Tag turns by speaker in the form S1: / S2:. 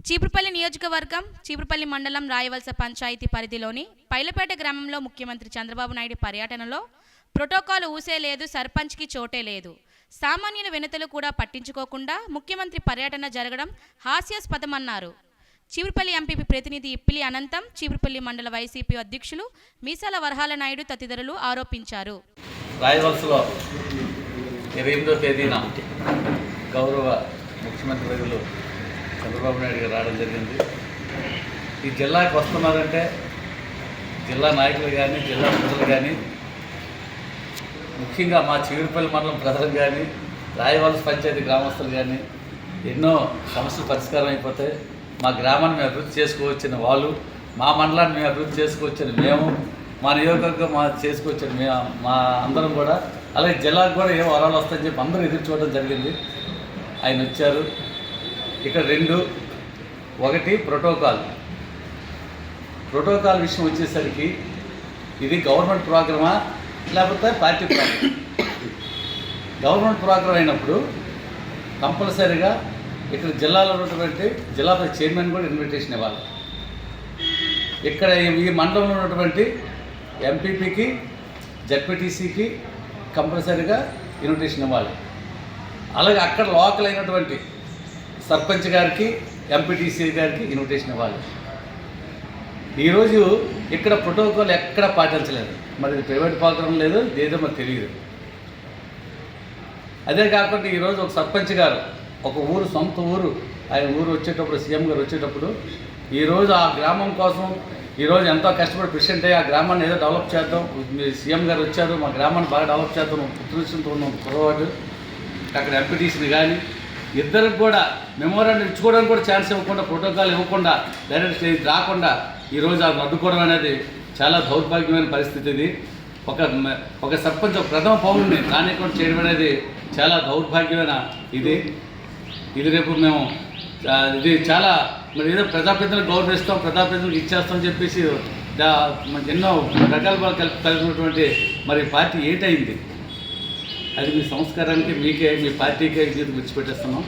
S1: చీపురుపల్లి నియోజకవర్గం చీపురుపల్లి మండలం రాయవలస పంచాయతీ పరిధిలోని పైలపేట గ్రామంలో ముఖ్యమంత్రి చంద్రబాబు నాయుడు పర్యటనలో ప్రోటోకాల్ ఊసే లేదు, సర్పంచ్కి చోటే లేదు, సామాన్యుల వినతులు కూడా పట్టించుకోకుండా ముఖ్యమంత్రి పర్యటన జరగడం హాస్యాస్పదమన్నారు. చీపురుపల్లి ఎంపీపీ ప్రతినిధి ఇప్పిలి అనంతం, చీపురుపల్లి మండల వైసీపీ అధ్యక్షులు మీసాల వరహాల నాయుడు తదితరులు ఆరోపించారు.
S2: రాయవలసలో 28వ తేదీన గౌరవ ముఖ్యమంత్రి వర్యులు చంద్రబాబు నాయుడు గారు రావడం జరిగింది. ఈ జిల్లాకి వస్తున్నారంటే జిల్లా నాయకులు కానీ, జిల్లా ప్రజలు కానీ, ముఖ్యంగా మా చీపురుపల్లి మండలం ప్రజలు కానీ, రాయవలస పంచాయతీ గ్రామస్తులు కానీ ఎన్నో సమస్యలు పరిష్కారం అయిపోతాయి. మా గ్రామాన్ని మేము అభివృద్ధి చేసుకోవచ్చిన వాళ్ళు, మా మండలాన్ని మేము అభివృద్ధి చేసుకోవచ్చని మేము, మా నియోజకవర్గం చేసుకోవచ్చని మా అందరం కూడా, అలాగే జిల్లాకు కూడా ఏం వరాలు వస్తాయని చెప్పి అందరూ ఎదురు చూడడం జరిగింది. ఆయన వచ్చారు. ఇక్కడ 2, 1 ప్రోటోకాల్ విషయం వచ్చేసరికి ఇది గవర్నమెంట్ ప్రోగ్రామా లేకపోతే పార్టీ ప్రోగ్రామ్. గవర్నమెంట్ ప్రోగ్రాం అయినప్పుడు కంపల్సరీగా ఇక్కడ జిల్లాలో ఉన్నటువంటి జిల్లా చైర్మన్ కూడా ఇన్విటేషన్ ఇవ్వాలి. ఇక్కడ ఈ మండలంలో ఉన్నటువంటి ఎంపీపీకి, జడ్పీటీసీకి కంపల్సరీగా ఇన్విటేషన్ ఇవ్వాలి. అలాగే అక్కడ లోకల్ అయినటువంటి సర్పంచ్ గారికి, ఎంపీటీసీ గారికి ఇన్విటేషన్ ఇవ్వాలి. ఈరోజు ఇక్కడ ప్రోటోకాల్ ఎక్కడ పాటించలేదు. మరి ప్రైవేట్ ప్రోగ్రాం లేదు, ఏదో మరి తెలియదు. అదే కాకుండా ఈరోజు ఒక సర్పంచ్ గారు ఒక ఊరు, సొంత ఊరు, ఆయన ఊరు వచ్చేటప్పుడు, సీఎం గారు వచ్చేటప్పుడు ఈరోజు ఆ గ్రామం కోసం ఈరోజు ఎంతో కష్టపడి ప్రెసిడెంట్ అయ్యి ఆ గ్రామాన్ని ఏదో డెవలప్ చేద్దాం, సీఎం గారు వచ్చారు, మా గ్రామాన్ని బాగా డెవలప్ చేద్దాం ఉద్దేశంతో ఉన్నాం కురవాడు. అక్కడ ఎంపీటీసీని కానీ ఇద్దరికి కూడా మెమోరాండం ఇచ్చుకోవడానికి కూడా ఛాన్స్ ఇవ్వకుండా, ప్రోటోకాల్ ఇవ్వకుండా, డైరెక్ట్ స్టేజ్ రాకుండా ఈరోజు అది అడ్డుకోవడం అనేది చాలా దౌర్భాగ్యమైన పరిస్థితి. ఇది ఒక సర్పంచ్, ఒక ప్రథమ పౌరుని రానికుండా చేయడం అనేది చాలా దౌర్భాగ్యమైన ఇది రేపు మేము ఇది చాలా మరి ఏదో ప్రజాప్రతినిధులకు గౌరవిస్తాం, ప్రజాప్రతినిధులకు ఇచ్చేస్తామని చెప్పేసి ఎన్నో రకాల కలిగినటువంటి మరి పార్టీ ఏంటయింది? అది మీ సంస్కారానికి, మీకే, మీ పార్టీకే విడిచిపెట్టేస్తున్నాం.